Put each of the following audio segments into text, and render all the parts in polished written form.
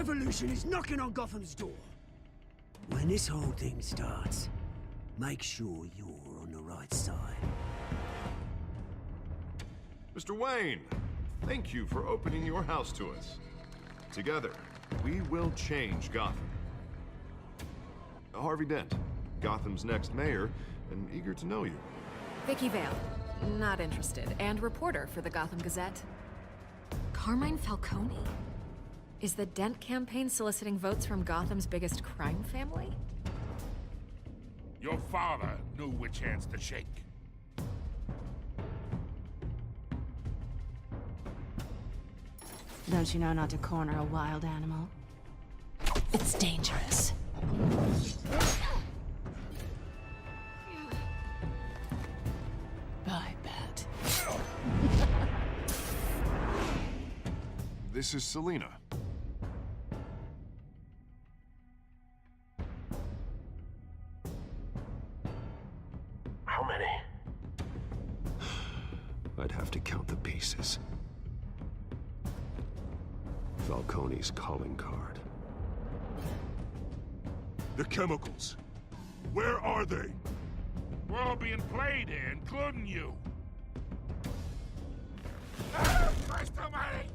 revolution is knocking on Gotham's door. When this whole thing starts, make sure you're on the right side. Mr. Wayne, thank you for opening your house to us. Together, we will change Gotham. Harvey Dent, Gotham's next mayor, and eager to know you. Vicky Vale, not interested, and reporter for the Gotham Gazette. Carmine Falcone? Is the Dent campaign soliciting votes from Gotham's biggest crime family? Your father knew which hands to shake. Don't you know not to corner a wild animal? It's dangerous. I bet. This is Selina. How many? I'd have to count the pieces. Falcone's calling card. The chemicals. Where are they? We're all being played here, including you. Ah, Christ almighty!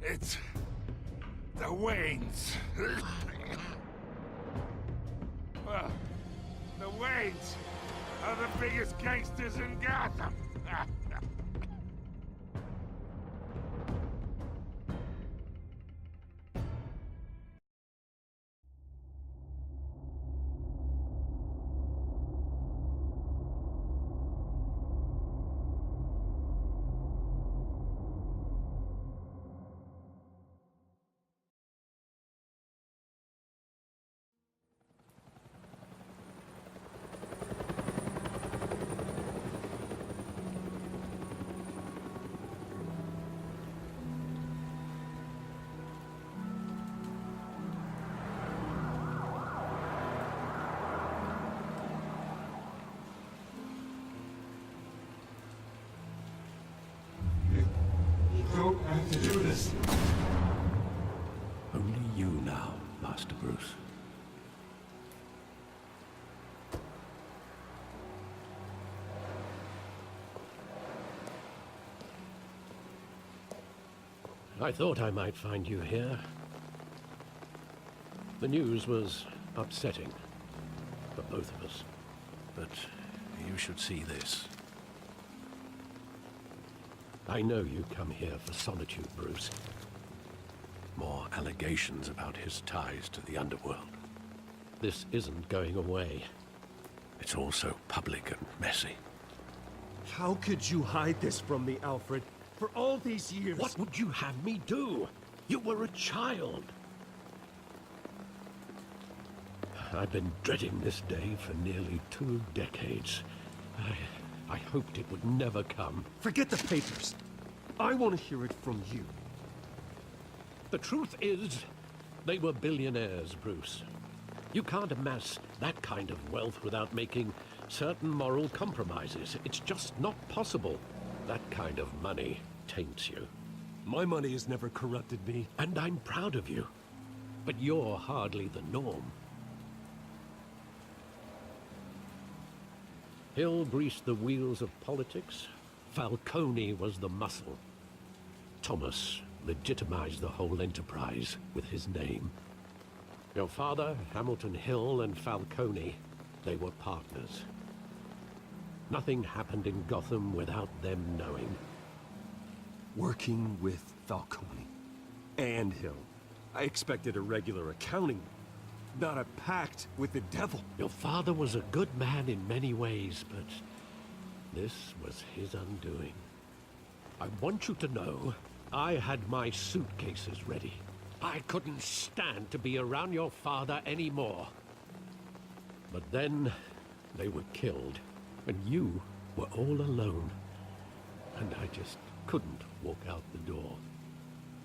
It's the Waynes. Well, the Waynes are the biggest gangsters in Gotham. Don't have to do this. Only you now, Master Bruce. I thought I might find you here. The news was upsetting for both of us. But you should see this. I know you come here for solitude, Bruce. More allegations about his ties to the underworld. This isn't going away. It's all so public and messy. How could you hide this from me, Alfred? For all these years... What would you have me do? You were a child. I've been dreading this day for nearly 2 decades. I hoped it would never come. Forget the papers. I want to hear it from you. The truth is, they were billionaires, Bruce. You can't amass that kind of wealth without making certain moral compromises. It's just not possible. That kind of money taints you. My money has never corrupted me. And I'm proud of you. But you're hardly the norm. Hill greased the wheels of politics. Falcone was the muscle. Thomas legitimized the whole enterprise with his name. Your father, Hamilton Hill, and Falcone, they were partners. Nothing happened in Gotham without them knowing. Working with Falcone and Hill. I expected a regular accounting, not a pact with the devil. Your father was a good man in many ways, but this was his undoing. I want you to know, I had my suitcases ready. I couldn't stand to be around your father anymore. But then, they were killed, and you were all alone. And I just couldn't walk out the door.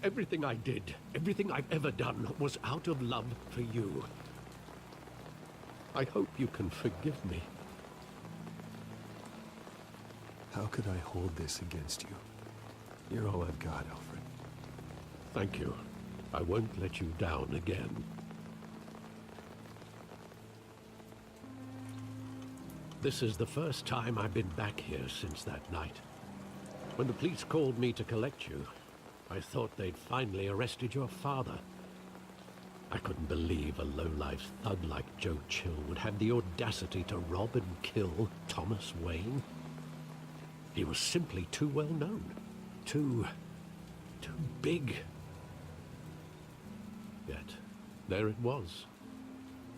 Everything I did, everything I've ever done, was out of love for you. I hope you can forgive me. How could I hold this against you? You're all I've got, Alfred. Thank you. I won't let you down again. This is the first time I've been back here since that night. When the police called me to collect you, I thought they'd finally arrested your father. I couldn't believe a low-life thug like Joe Chill would have the audacity to rob and kill Thomas Wayne. He was simply too well known. Too big. Yet, there it was.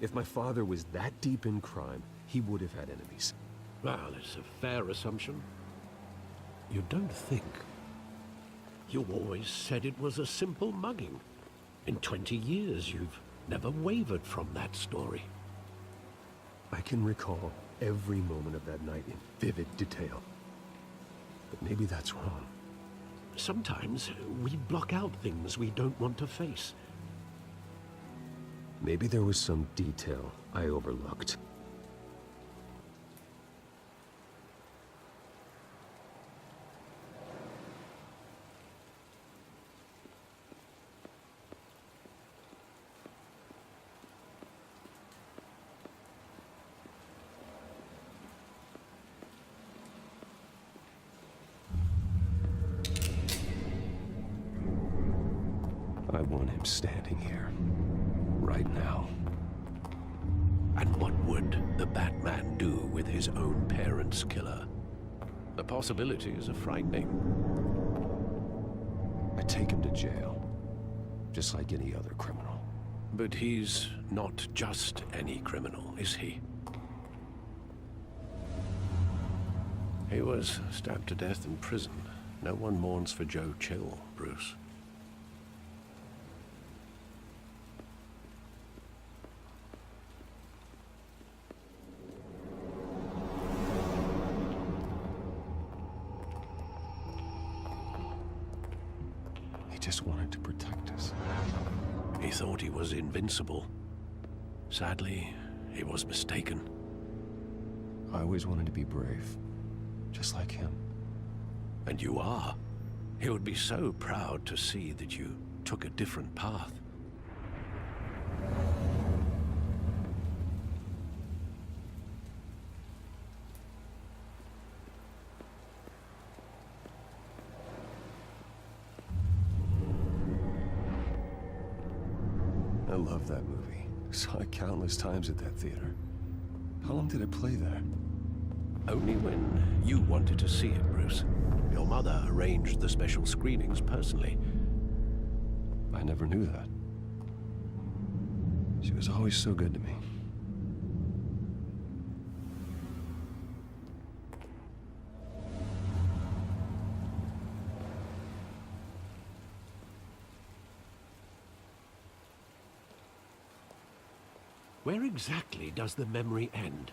If my father was that deep in crime, he would have had enemies. Well, it's a fair assumption. You don't think? You always said it was a simple mugging. In 20 years, you've never wavered from that story. I can recall every moment of that night in vivid detail. But maybe that's wrong. Sometimes we block out things we don't want to face. Maybe there was some detail I overlooked. I want him standing here, right now. And what would the Batman do with his own parents' killer? The possibilities are frightening. I take him to jail, just like any other criminal. But he's not just any criminal, is he? He was stabbed to death in prison. No one mourns for Joe Chill, Bruce. Just wanted to protect us. He thought he was invincible. Sadly, he was mistaken. I always wanted to be brave, just like him. And you are. He would be so proud to see that you took a different path. I love that movie. Saw it countless times at that theater. How long did it play there? Only when you wanted to see it, Bruce. Your mother arranged the special screenings personally. I never knew that. She was always so good to me. Where exactly does the memory end?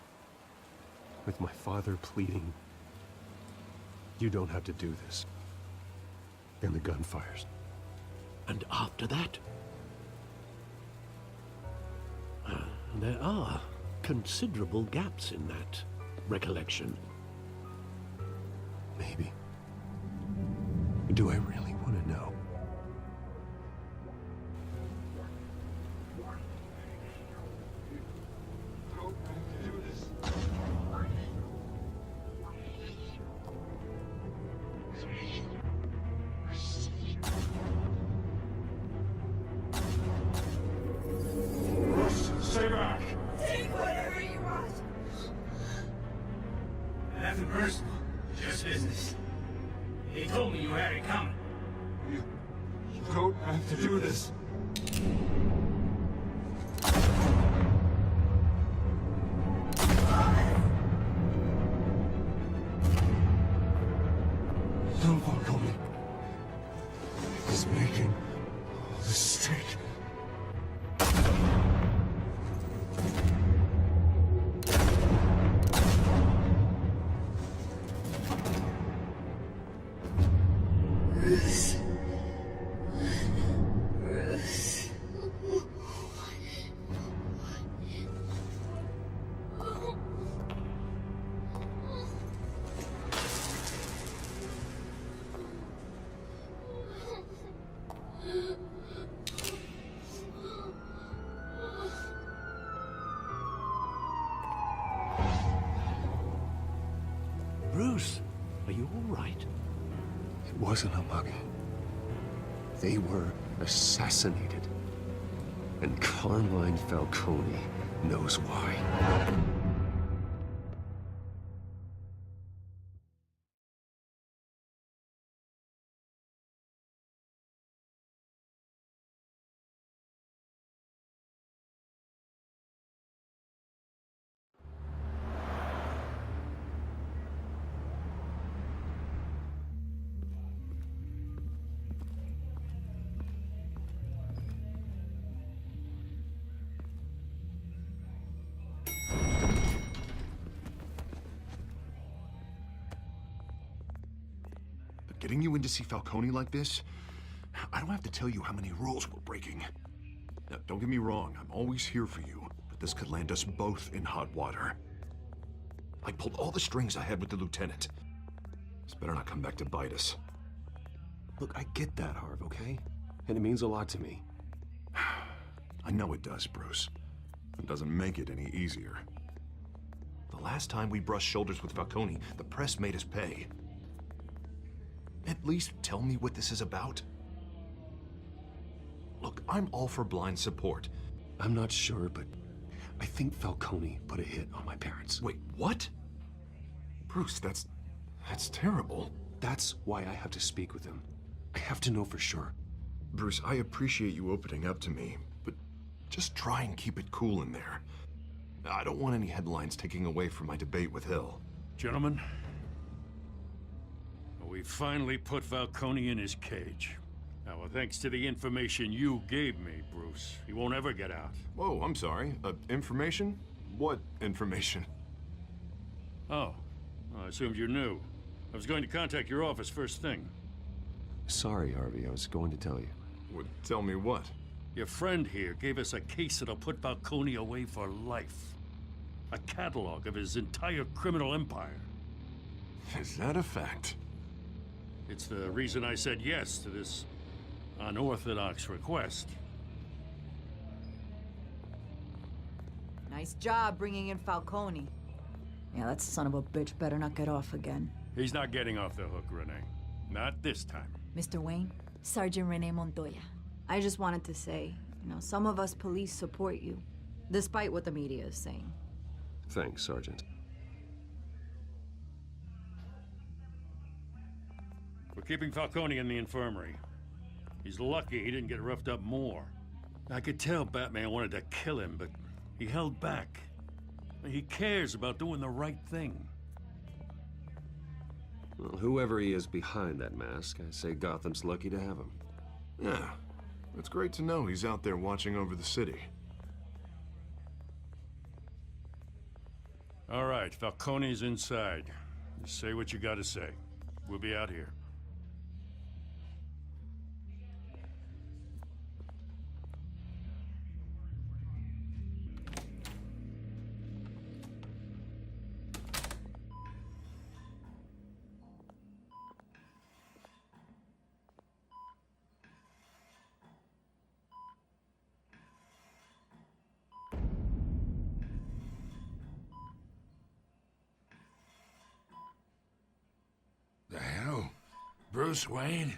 With my father pleading, "You don't have to do this." And the gun fires. And after that? There are considerable gaps in that recollection. Maybe. Do I really want to know? Stay back! Take whatever you want. Nothing personal, just business. He told me you had it coming. You don't have to do this. Don't Falcone. He's making a mistake. wasn't a mug. They were assassinated. And Carmine Falcone knows why. Getting you in to see Falcone like this? I don't have to tell you how many rules we're breaking. Now, don't get me wrong, I'm always here for you, but this could land us both in hot water. I pulled all the strings I had with the lieutenant. This better not come back to bite us. Look, I get that, Harv, okay? And it means a lot to me. I know it does, Bruce. It doesn't make it any easier. The last time we brushed shoulders with Falcone, the press made us pay. At least tell me what this is about. Look, I'm all for blind support. I'm not sure, but I think Falcone put a hit on my parents. Wait, what? Bruce, that's terrible. That's why I have to speak with him. I have to know for sure. Bruce, I appreciate you opening up to me, but just try and keep it cool in there. I don't want any headlines taking away from my debate with Hill. Gentlemen, we finally put Falcone in his cage. Now, thanks to the information you gave me, Bruce, he won't ever get out. Whoa, I'm sorry. Information? What information? Oh, I assumed you knew. I was going to contact your office first thing. Sorry, Harvey, I was going to tell you. Well, tell me what? Your friend here gave us a case that'll put Falcone away for life. A catalog of his entire criminal empire. Is that a fact? It's the reason I said yes to this unorthodox request. Nice job bringing in Falcone. Yeah, that son of a bitch better not get off again. He's not getting off the hook, Renee. Not this time. Mr. Wayne, Sergeant Renee Montoya. I just wanted to say, some of us police support you, despite what the media is saying. Thanks, Sergeant. We're keeping Falcone in the infirmary. He's lucky he didn't get roughed up more. I could tell Batman wanted to kill him, but he held back. He cares about doing the right thing. Well, whoever he is behind that mask, I say Gotham's lucky to have him. Yeah, it's great to know he's out there watching over the city. All right, Falcone's inside. Just say what you gotta say. We'll be out here. The hell? Bruce Wayne?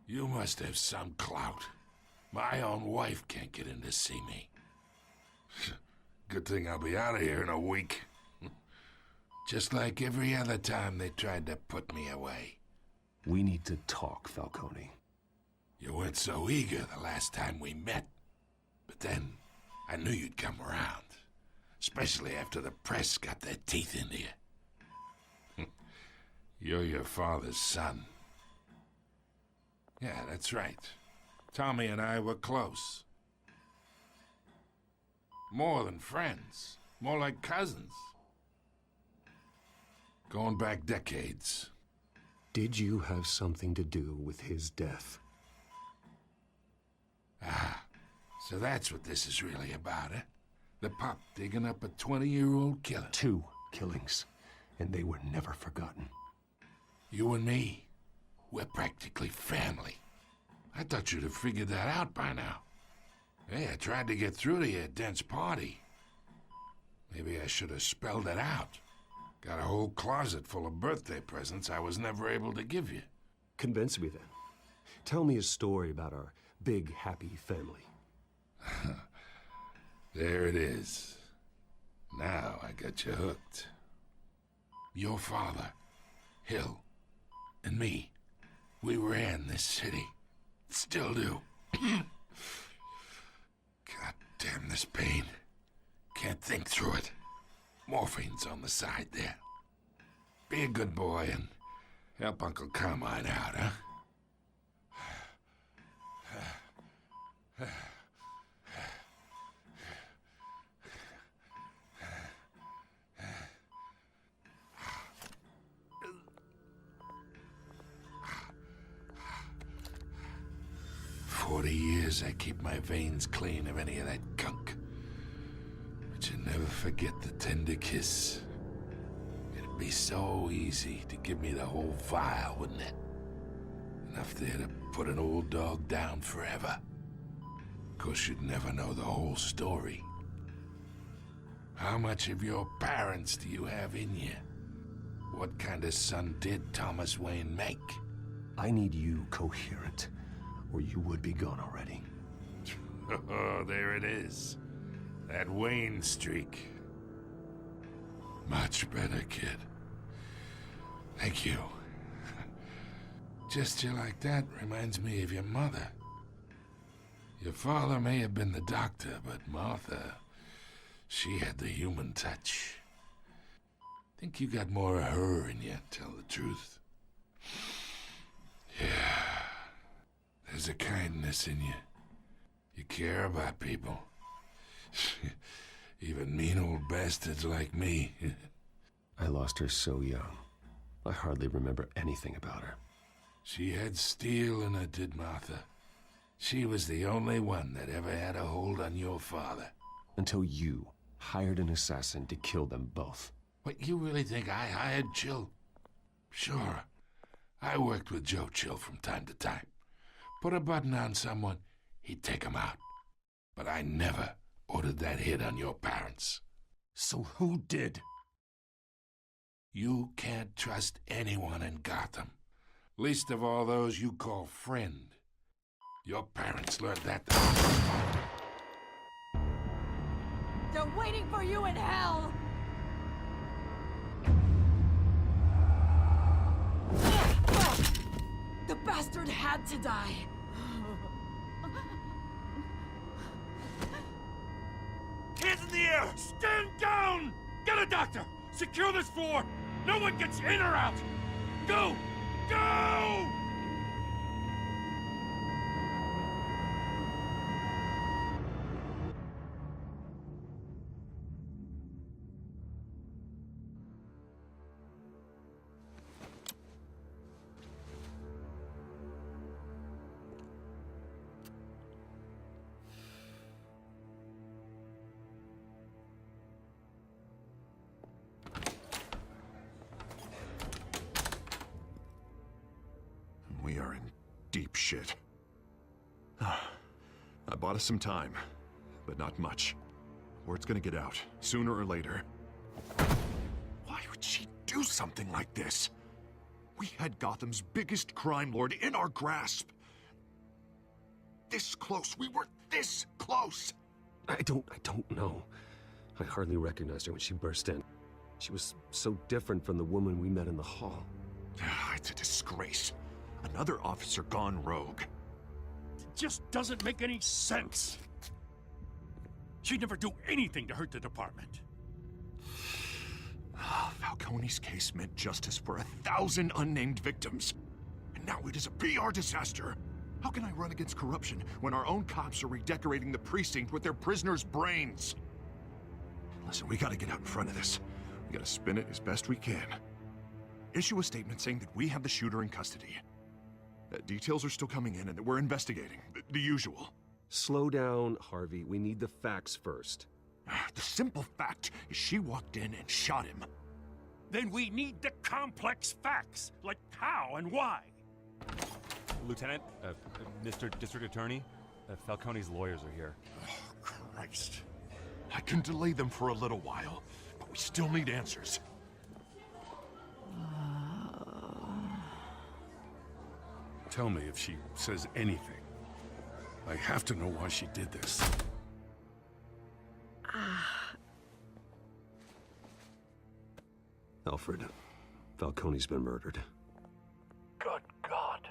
You must have some clout. My own wife can't get in to see me. Good thing I'll be out of here in a week. Just like every other time they tried to put me away. We need to talk, Falcone. You weren't so eager the last time we met. But then, I knew you'd come around. Especially after the press got their teeth into you. You're your father's son. Yeah, that's right. Tommy and I were close. More than friends. More like cousins. Going back decades. Did you have something to do with his death? Ah, so that's what this is really about, eh? The pup digging up a 20-year-old killer. 2 killings, and they were never forgotten. You and me, we're practically family. I thought you'd have figured that out by now. Hey, I tried to get through to your dense party. Maybe I should have spelled it out. Got a whole closet full of birthday presents I was never able to give you. Convince me then. Tell me a story about our big, happy family. There it is. Now I got you hooked. Your father, Hill, and me, we ran this city. Still do. God damn this pain. Can't think through it. Morphine's on the side there. Be a good boy and help Uncle Carmine out, huh? 40 years I keep my veins clean of any of that gunk. But you never forget the tender kiss. It'd be so easy to give me the whole vial, wouldn't it? Enough there to put an old dog down forever. Of course, you'd never know the whole story. How much of your parents do you have in you? What kind of son did Thomas Wayne make? I need you coherent, or you would be gone already. Oh, there it is. That Wayne streak. Much better, kid. Thank you. Gesture like that reminds me of your mother. Your father may have been the doctor, but Martha, she had the human touch. Think you got more of her in you, tell the truth. Yeah. There's a kindness in you. You care about people. Even mean old bastards like me. I lost her so young. I hardly remember anything about her. She had steel in her, did Martha. She was the only one that ever had a hold on your father. Until you hired an assassin to kill them both. What, you really think I hired Chill? Sure. I worked with Joe Chill from time to time. Put a button on someone, he'd take him out. But I never ordered that hit on your parents. So who did? You can't trust anyone in Gotham. Least of all those you call friend. Your parents learned that. They're waiting for you in hell! The bastard had to die. Hands in the air! Stand down! Get a doctor! Secure this floor! No one gets in or out! Go! Go! We are in deep shit. I bought us some time, but not much. Word's gonna get out, sooner or later. Why would she do something like this? We had Gotham's biggest crime lord in our grasp. This close, we were this close! I don't know. I hardly recognized her when she burst in. She was so different from the woman we met in the hall. It's a disgrace. Another officer gone rogue. It just doesn't make any sense. She'd never do anything to hurt the department. Falcone's case meant justice for 1,000 unnamed victims. And now it is a PR disaster. How can I run against corruption when our own cops are redecorating the precinct with their prisoners' brains? Listen, we gotta get out in front of this. We gotta spin it as best we can. Issue a statement saying that we have the shooter in custody. Details are still coming in and that we're investigating. The usual. Slow down, Harvey. We need the facts first. The simple fact is she walked in and shot him. Then we need the complex facts, like how and why. Lieutenant, Mr. District Attorney, Falcone's lawyers are here. Oh, Christ. I can delay them for a little while, but we still need answers. Tell me if she says anything. I have to know why she did this. Alfred, Falcone's been murdered. Good God.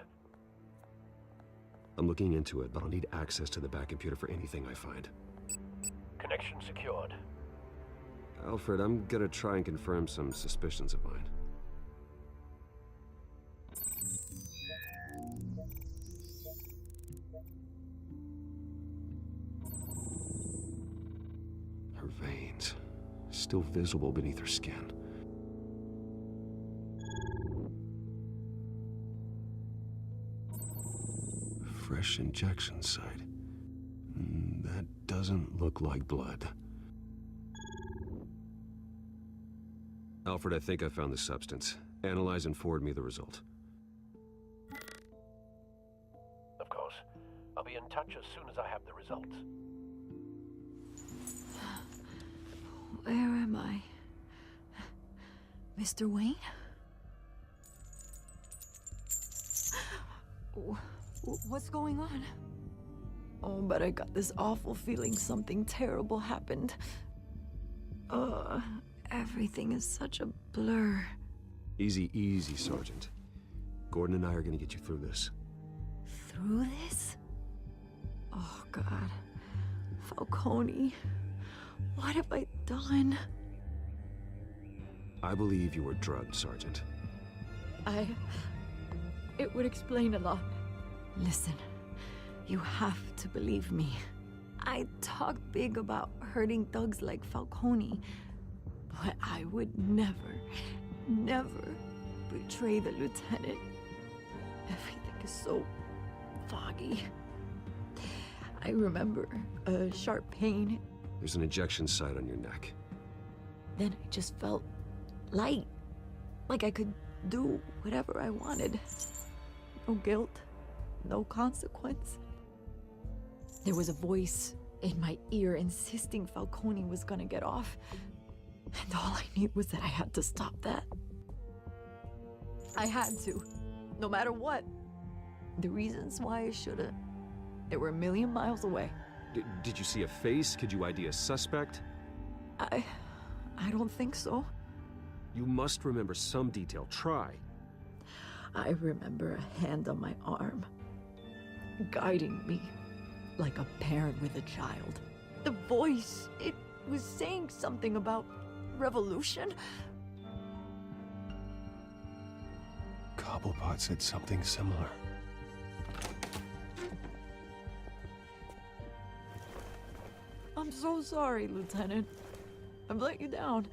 I'm looking into it, but I'll need access to the back computer for anything I find. Connection secured. Alfred, I'm gonna try and confirm some suspicions of mine. Her veins, still visible beneath her skin. Fresh injection site. That doesn't look like blood. Alfred, I think I found the substance. Analyze and forward me the result. Of course. I'll be in touch as soon as I have the results. Where am I? Mr. Wayne? What's going on? Oh, but I got this awful feeling something terrible happened. Everything is such a blur. Easy, easy, Sergeant. Gordon and I are gonna get you through this. Through this? Oh, God. Falcone. What have I done? I believe you were drugged, Sergeant. It would explain a lot. Listen, you have to believe me. I talk big about hurting thugs like Falcone, but I would never, never betray the lieutenant. Everything is so foggy. I remember a sharp pain. There's an injection site on your neck. Then I just felt light, like I could do whatever I wanted. No guilt, no consequence. There was a voice in my ear insisting Falcone was gonna get off. And all I knew was that I had to stop that. I had to, no matter what. The reasons why I should've, they were a million miles away. Did you see a face? Could you ID a suspect? I don't think so. You must remember some detail. Try. I remember a hand on my arm, guiding me like a parent with a child. The voice, it was saying something about revolution. Cobblepot said something similar. I'm so sorry, Lieutenant. I've let you down.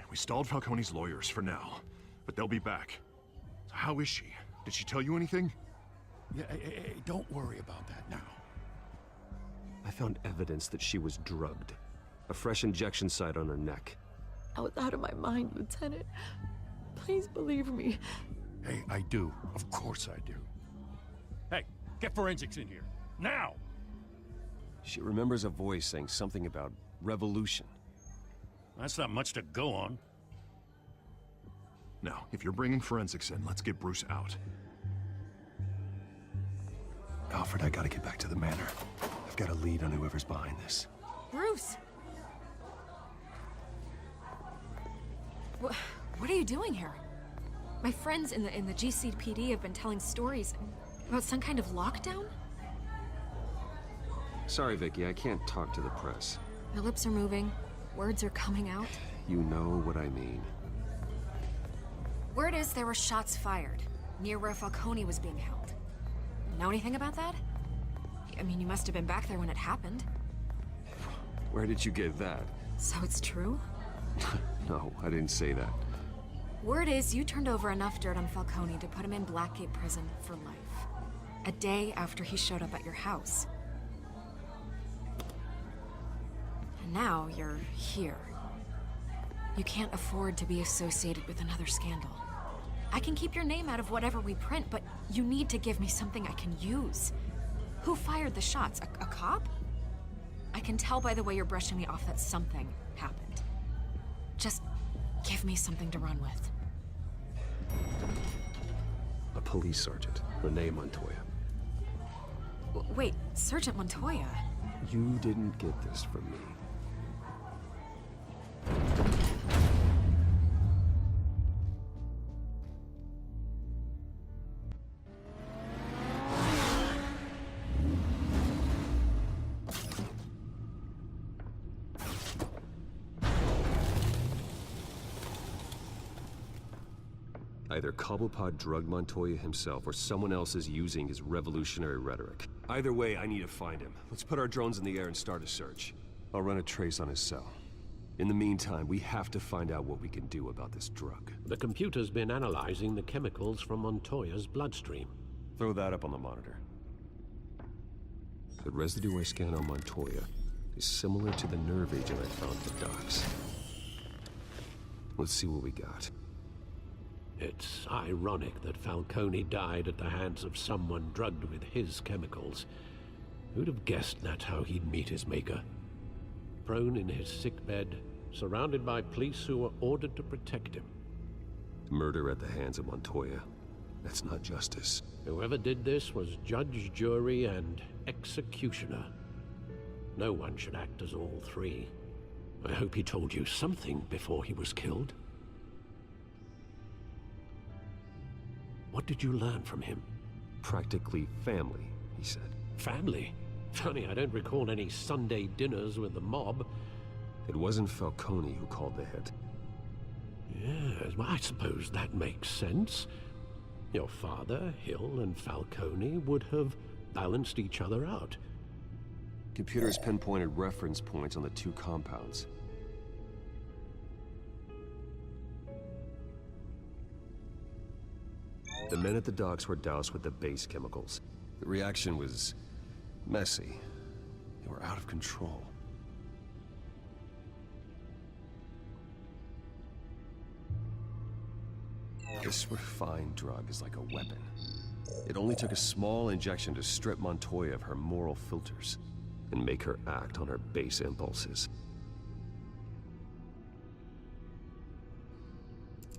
We stalled Falcone's lawyers for now, but they'll be back. So how is she? Did she tell you anything? Yeah, hey, don't worry about that now. I found evidence that she was drugged. A fresh injection site on her neck. I was out of my mind, Lieutenant. Please believe me. Hey, I do. Of course I do. Hey, get forensics in here. Now! She remembers a voice saying something about revolution. That's not much to go on. Now, if you're bringing forensics in, let's get Bruce out. Alfred, I gotta get back to the manor. I've got a lead on whoever's behind this. Bruce! What are you doing here? My friends in the GCPD have been telling stories about some kind of lockdown? Sorry, Vicky, I can't talk to the press. My lips are moving. Words are coming out. You know what I mean. Word is there were shots fired near where Falcone was being held. Know anything about that? I mean, you must have been back there when it happened. Where did you get that? So it's true? No, I didn't say that. Word is you turned over enough dirt on Falcone to put him in Blackgate Prison for life. A day after he showed up at your house. And now you're here. You can't afford to be associated with another scandal. I can keep your name out of whatever we print, but you need to give me something I can use. Who fired the shots? A cop? I can tell by the way you're brushing me off that something happened. Just give me something to run with. A police sergeant, Renee Montoya. Wait, Sergeant Montoya? You didn't get this from me. Either Cobblepot drugged Montoya himself, or someone else is using his revolutionary rhetoric. Either way, I need to find him. Let's put our drones in the air and start a search. I'll run a trace on his cell. In the meantime, we have to find out what we can do about this drug. The computer's been analyzing the chemicals from Montoya's bloodstream. Throw that up on the monitor. The residue I scan on Montoya is similar to the nerve agent I found at the docks. Let's see what we got. It's ironic that Falcone died at the hands of someone drugged with his chemicals. Who'd have guessed that's how he'd meet his maker? Prone in his sickbed, surrounded by police who were ordered to protect him. Murder at the hands of Montoya. That's not justice. Whoever did this was judge, jury, and executioner. No one should act as all three. I hope he told you something before he was killed. What did you learn from him? Practically family, he said. Family? Funny, I don't recall any Sunday dinners with the mob. It wasn't Falcone who called the hit. Yes, well, I suppose that makes sense. Your father, Hill, and Falcone would have balanced each other out. Computers pinpointed reference points on the two compounds. The men at the docks were doused with the base chemicals. The reaction was messy. They were out of control. This refined drug is like a weapon. It only took a small injection to strip Montoya of her moral filters and make her act on her base impulses.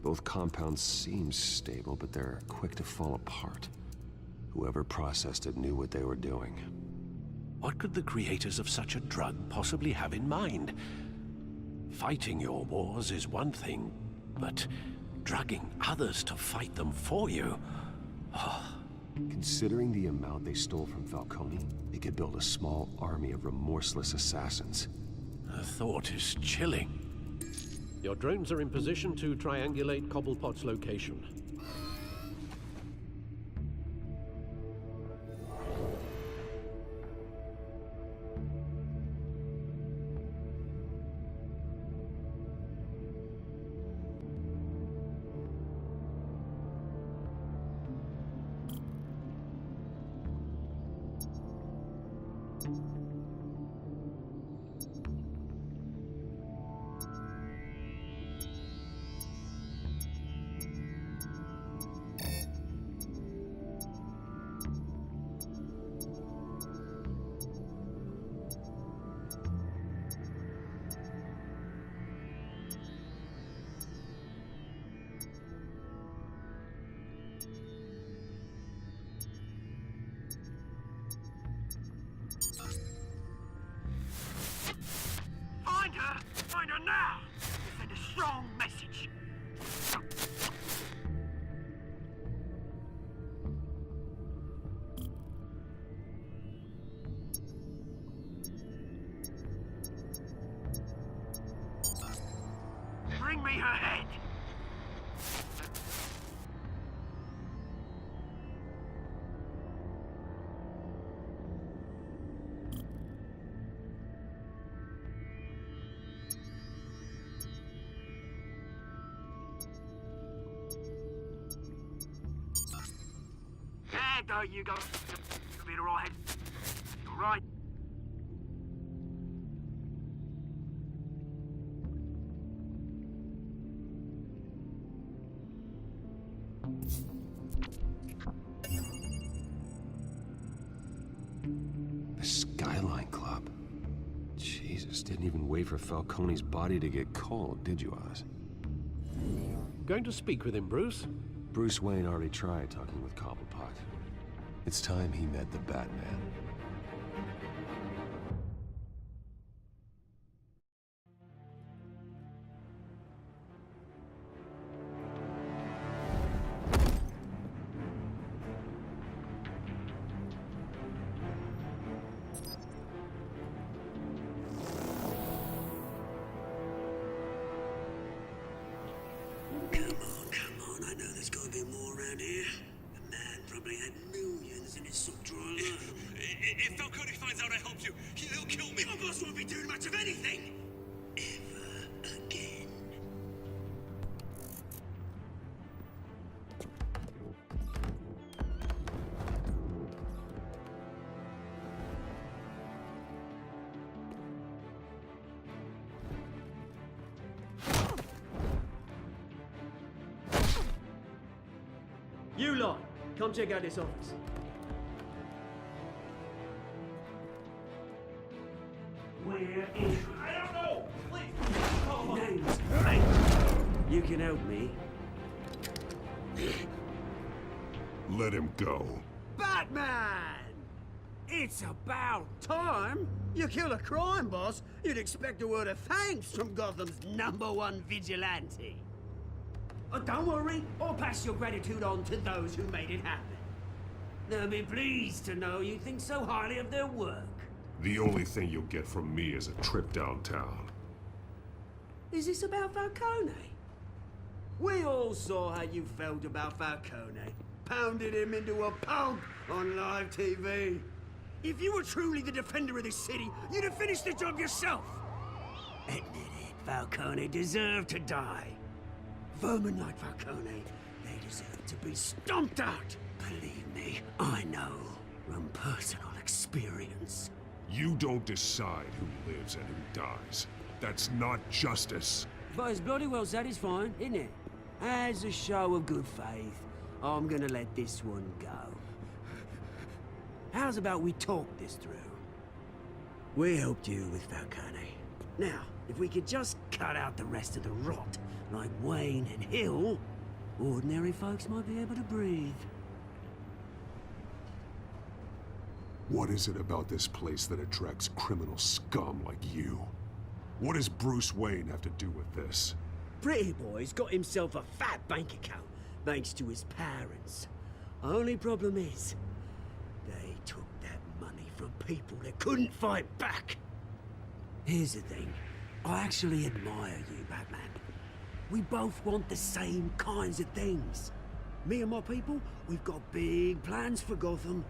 Both compounds seem stable, but they're quick to fall apart. Whoever processed it knew what they were doing. What could the creators of such a drug possibly have in mind? Fighting your wars is one thing, but drugging others to fight them for you? Considering the amount they stole from Falcone, they could build a small army of remorseless assassins. The thought is chilling. Your drones are in position to triangulate Cobblepot's location. Find her now! Send a strong message. Bring me her head! There you go. You'll be alright. Alright. The Skyline Club. Jesus, didn't even wait for Falcone's body to get cold, did you, Oz? Going to speak with him, Bruce? Bruce Wayne already tried talking with Cobblepot. It's time he met the Batman. Come on, I know there's gotta be more around here. The man probably had millions in his sock drawer alone. If Falcone finds out I helped you, he'll kill me. Your boss won't be doing much of anything! Ever again. You lot, come check out this office. Where is... I don't know! Please! Name's Frank. You can help me. Let him go. Batman! It's about time. You kill a crime boss, you'd expect a word of thanks from Gotham's #1 vigilante. Oh, don't worry, I'll pass your gratitude on to those who made it happen. They'll be pleased to know you think so highly of their work. The only thing you'll get from me is a trip downtown. Is this about Falcone? We all saw how you felt about Falcone. Pounded him into a pulp on live TV. If you were truly the defender of this city, you'd have finished the job yourself. Admit it, Falcone deserved to die. Vermin like Falcone, they deserve to be stomped out. Believe me, I know from personal experience. You don't decide who lives and who dies. That's not justice. But it's bloody well satisfying, isn't it? As a show of good faith, I'm gonna let this one go. How's about we talk this through? We helped you with Falcone. Now, if we could just cut out the rest of the rot, like Wayne and Hill, ordinary folks might be able to breathe. What is it about this place that attracts criminal scum like you? What does Bruce Wayne have to do with this? Pretty Boy's got himself a fat bank account, thanks to his parents. Only problem is, they took that money from people that couldn't fight back. Here's the thing, I actually admire you, Batman. We both want the same kinds of things. Me and my people, we've got big plans for Gotham.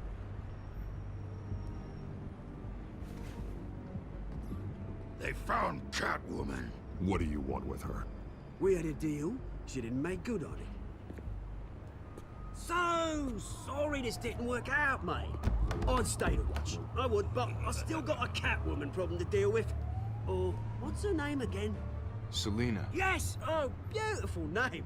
They found Catwoman. What do you want with her? We had a deal, she didn't make good on it. So sorry this didn't work out, mate. I'd stay to watch. I would, but I still got a Catwoman problem to deal with. Or, what's her name again? Selina. Yes! Oh, beautiful name.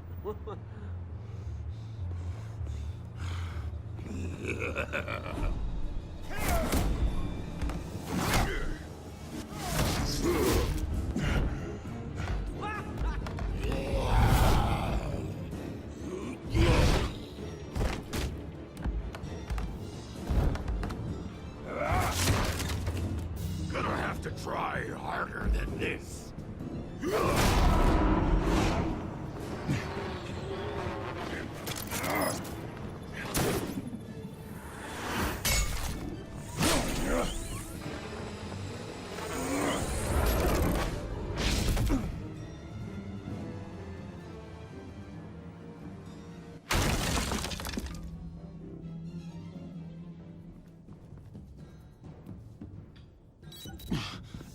Gonna have to try harder than this.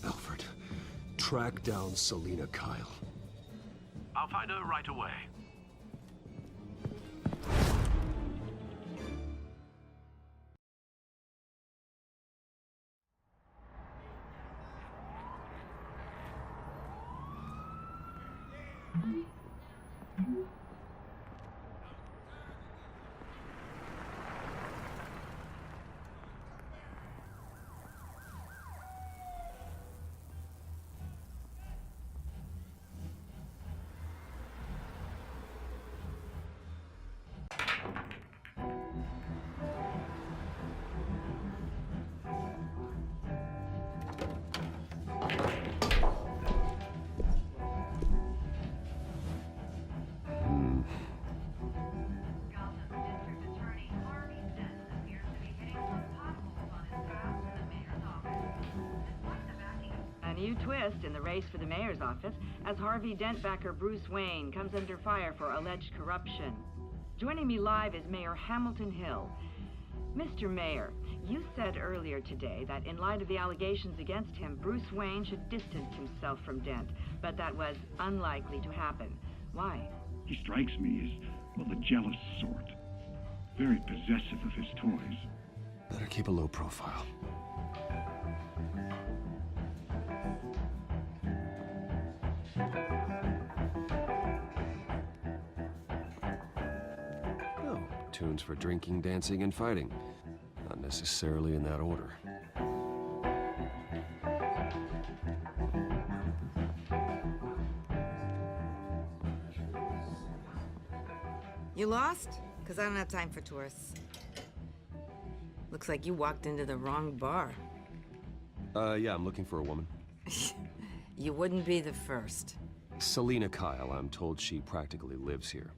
Alfred, track down Selina Kyle. I'll find her right away. new twist in the race for the mayor's office as Harvey Dent backer Bruce Wayne comes under fire for alleged corruption. Joining me live is Mayor Hamilton Hill. Mr. Mayor, you said earlier today that in light of the allegations against him, Bruce Wayne should distance himself from Dent, but that was unlikely to happen. Why? He strikes me as, well, the jealous sort. Very possessive of his toys. Better keep a low profile. Oh, tunes for drinking, dancing, and fighting. Not necessarily in that order. You lost? Because I don't have time for tourists. Looks like you walked into the wrong bar. Yeah, I'm looking for a woman. You wouldn't be the first. Selina Kyle, I'm told she practically lives here.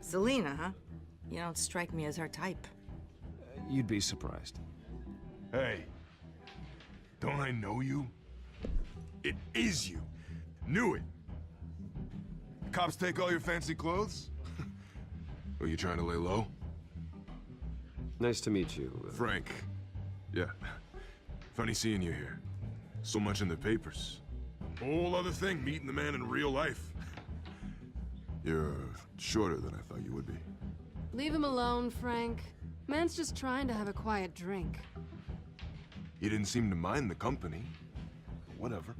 Selina, huh? You don't strike me as her type. You'd be surprised. Hey, don't I know you? It is you. Knew it. Cops take all your fancy clothes? Are you trying to lay low? Nice to meet you. Frank. Yeah. Funny seeing you here. So much in the papers. Whole other thing, meeting the man in real life. You're shorter than I thought you would be. Leave him alone, Frank. Man's just trying to have a quiet drink. He didn't seem to mind the company. Whatever.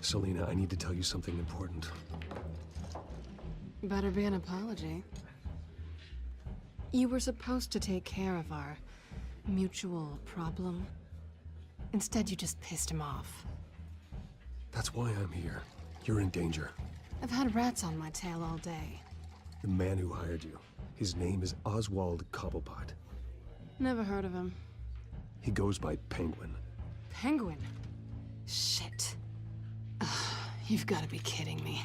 Selina, I need to tell you something important. Better be an apology. You were supposed to take care of our mutual problem. Instead, you just pissed him off. That's why I'm here. You're in danger. I've had rats on my tail all day. The man who hired you, his name is Oswald Cobblepot. Never heard of him. He goes by Penguin. Penguin? Shit. Ugh, you've got to be kidding me.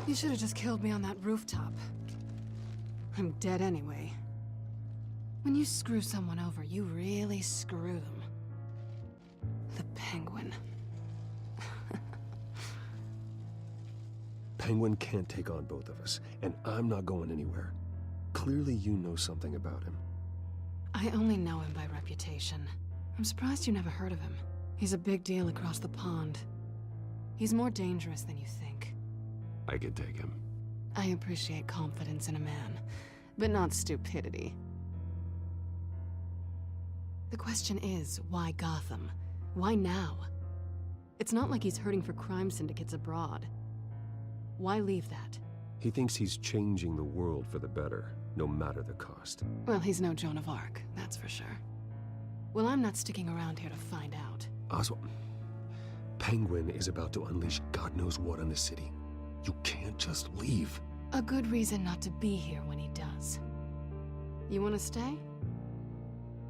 You should have just killed me on that rooftop. I'm dead anyway. When you screw someone over, you really screw them. The Penguin. Penguin can't take on both of us, and I'm not going anywhere. Clearly you know something about him. I only know him by reputation. I'm surprised you never heard of him. He's a big deal across the pond. He's more dangerous than you think. I could take him. I appreciate confidence in a man, but not stupidity. The question is, why Gotham? Why now? It's not like he's hurting for crime syndicates abroad. Why leave that? He thinks he's changing the world for the better, no matter the cost. Well, he's no Joan of Arc, that's for sure. Well, I'm not sticking around here to find out. Oswald, Penguin is about to unleash God knows what on the city. You can't just leave. A good reason not to be here when he does. You want to stay?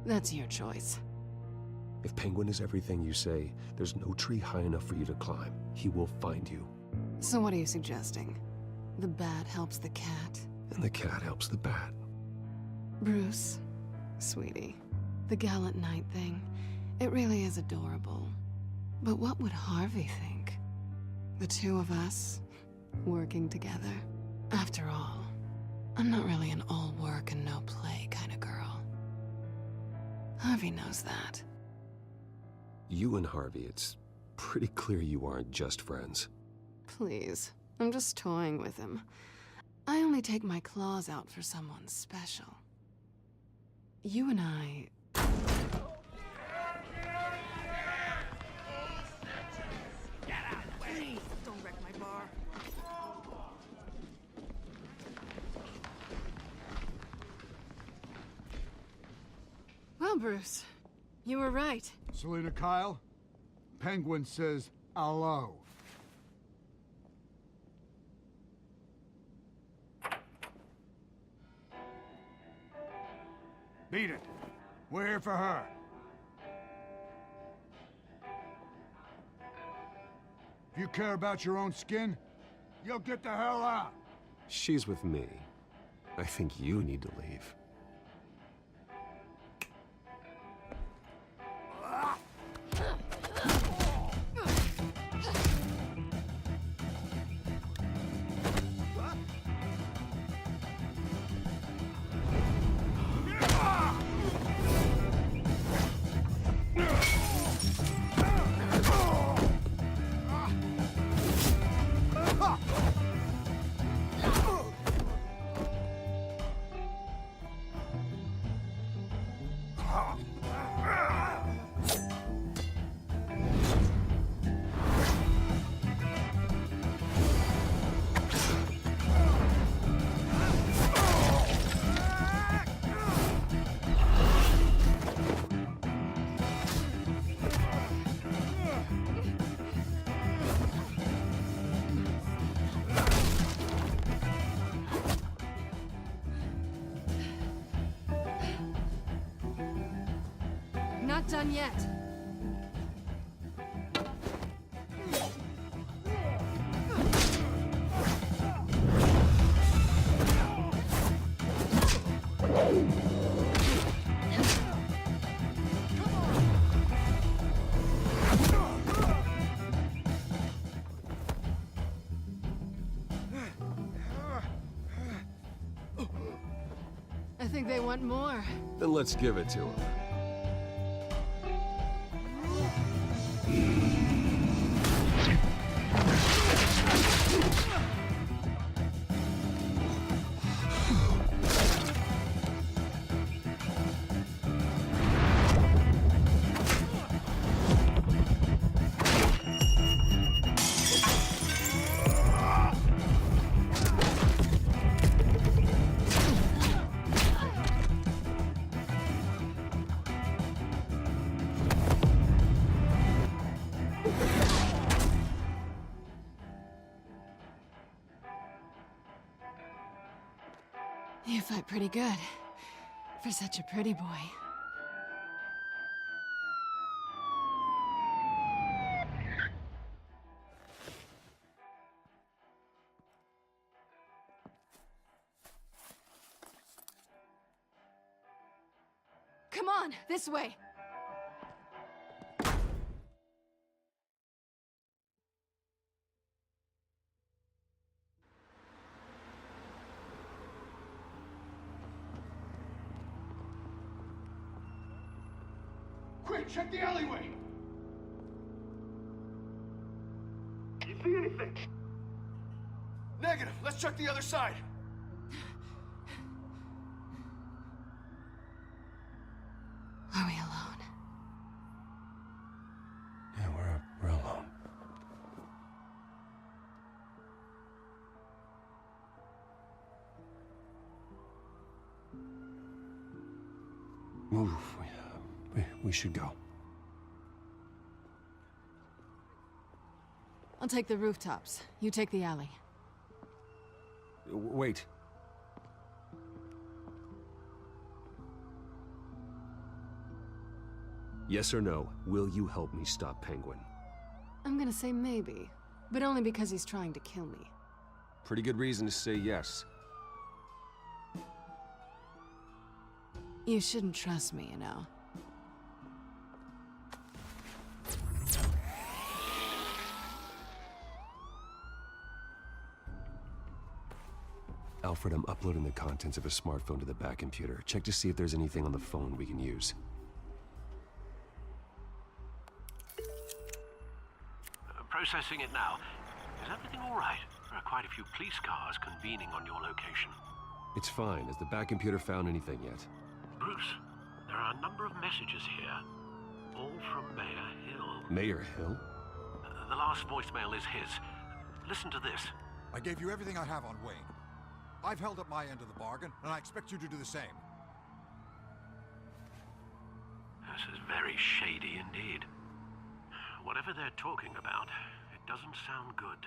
That's your choice. If Penguin is everything you say, there's no tree high enough for you to climb. He will find you. So what are you suggesting? The bat helps the cat? And the cat helps the bat. Bruce, sweetie, the gallant knight thing, it really is adorable. But what would Harvey think? The two of us, working together. After all, I'm not really an all work and no play kind of girl. Harvey knows that. You and Harvey, it's pretty clear you aren't just friends. Please, I'm just toying with him. I only take my claws out for someone special. You and I... Get out of the way! Don't wreck my bar. Well, Bruce, you were right. Selina Kyle, Penguin says alot. Beat it. We're here for her. If you care about your own skin, you'll get the hell out. She's with me. I think you need to leave. Not done yet. I think they want more. Then let's give it to them. You fight pretty good. For such a pretty boy. Come on, this way! Quick, check the alleyway! You see anything? Negative. Let's check the other side. Are we alone? Yeah, we're alone. Move. We should go. I'll take the rooftops. You take the alley. Wait. Yes or no, will you help me stop Penguin? I'm gonna say maybe, but only because he's trying to kill me. Pretty good reason to say yes. You shouldn't trust me, you know. Alfred, I'm uploading the contents of a smartphone to the back computer. Check to see if there's anything on the phone we can use. Processing it now. Is everything all right? There are quite a few police cars convening on your location. It's fine. Has the back computer found anything yet? Bruce, there are a number of messages here. All from Mayor Hill. Mayor Hill? The last voicemail is his. Listen to this. I gave you everything I have on Wayne. I've held up my end of the bargain, and I expect you to do the same. This is very shady indeed. Whatever they're talking about, it doesn't sound good.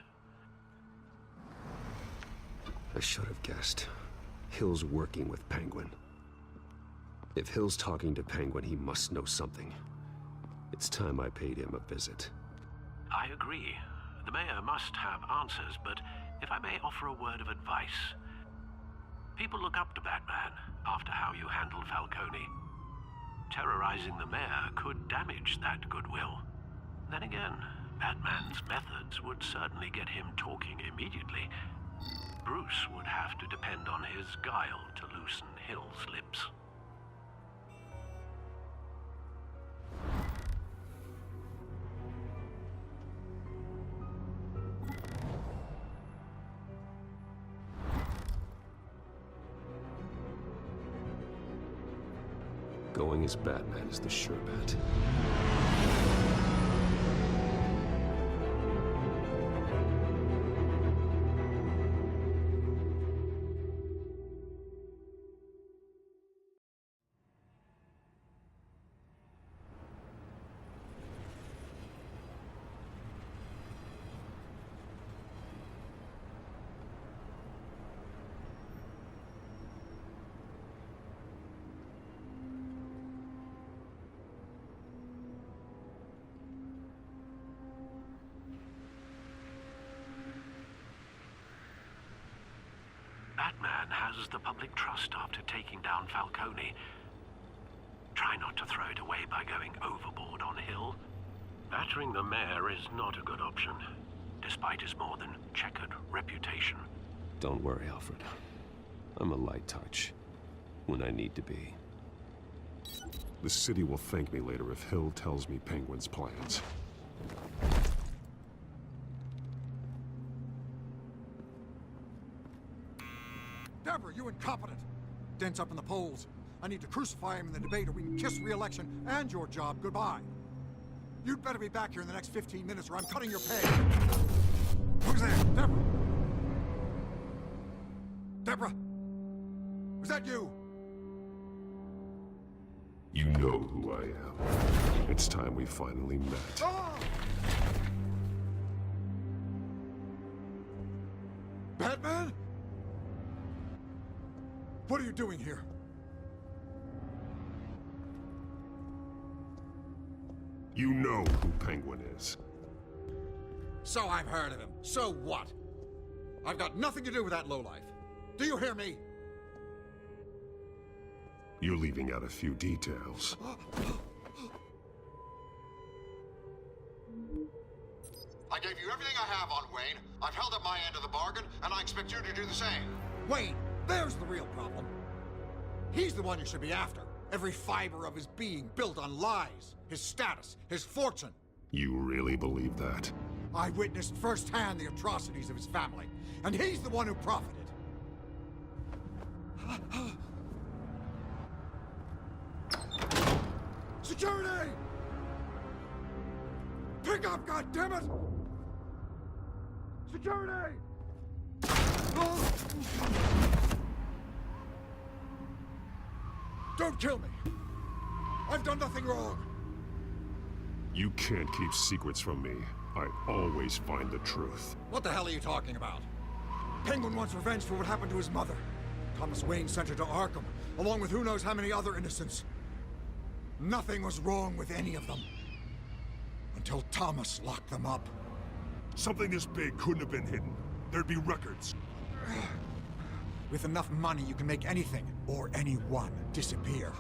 I should have guessed. Hill's working with Penguin. If Hill's talking to Penguin, he must know something. It's time I paid him a visit. I agree. The mayor must have answers, but if I may offer a word of advice, People look up to Batman after how you handled Falcone. Terrorizing the mayor could damage that goodwill. Then again, Batman's methods would certainly get him talking immediately. Bruce would have to depend on his guile to loosen Hill's lips. Going as Batman is the sure bet. Batman has the public trust after taking down Falcone. Try not to throw it away by going overboard on Hill. Battering the mayor is not a good option, despite his more than checkered reputation. Don't worry, Alfred. I'm a light touch when I need to be. The city will thank me later if Hill tells me Penguin's plans. Deborah, you incompetent! Dent's up in the polls. I need to crucify him in the debate or we can kiss re-election and your job goodbye. You'd better be back here in the next 15 minutes or I'm cutting your pay. Who's there? Deborah? Deborah? Was that you? You know who I am. It's time we finally met. Ah! Batman? What are you doing here? You know who Penguin is. So I've heard of him. So what? I've got nothing to do with that lowlife. Do you hear me? You're leaving out a few details. I gave you everything I have on Wayne. I've held up my end of the bargain, and I expect you to do the same. Wayne, there's the real problem. He's the one you should be after. Every fiber of his being built on lies, his status, his fortune. You really believe that? I witnessed firsthand the atrocities of his family, and he's the one who profited. Security! Pick up, goddammit! Security! Don't kill me! I've done nothing wrong! You can't keep secrets from me. I always find the truth. What the hell are you talking about? Penguin wants revenge for what happened to his mother. Thomas Wayne sent her to Arkham, along with who knows how many other innocents. Nothing was wrong with any of them. Until Thomas locked them up. Something this big couldn't have been hidden. There'd be records. With enough money, you can make anything, or anyone, disappear.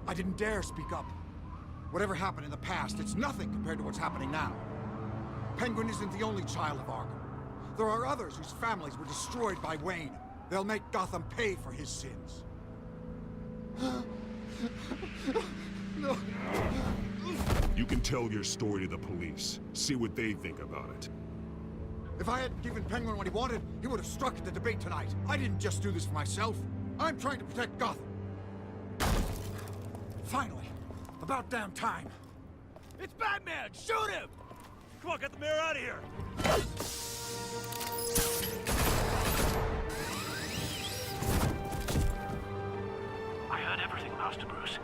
I didn't dare speak up. Whatever happened in the past, it's nothing compared to what's happening now. Penguin isn't the only child of Arkham. There are others whose families were destroyed by Wayne. They'll make Gotham pay for his sins. No. You can tell your story to the police. See what they think about it. If I hadn't given Penguin what he wanted, he would have struck at the debate tonight. I didn't just do this for myself. I'm trying to protect Gotham. Finally. About damn time. It's Batman! Shoot him! Come on, get the mayor out of here! I heard everything, Master Bruce.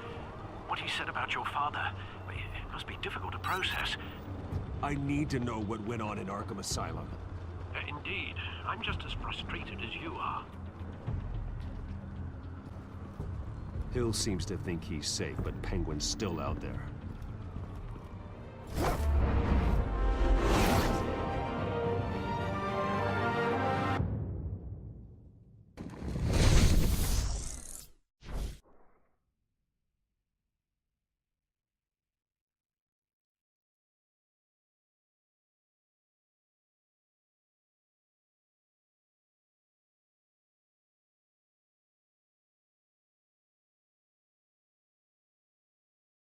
What he said about your father, it must be difficult to process. I need to know what went on in Arkham Asylum. Indeed. I'm just as frustrated as you are. Hill seems to think he's safe, but Penguin's still out there.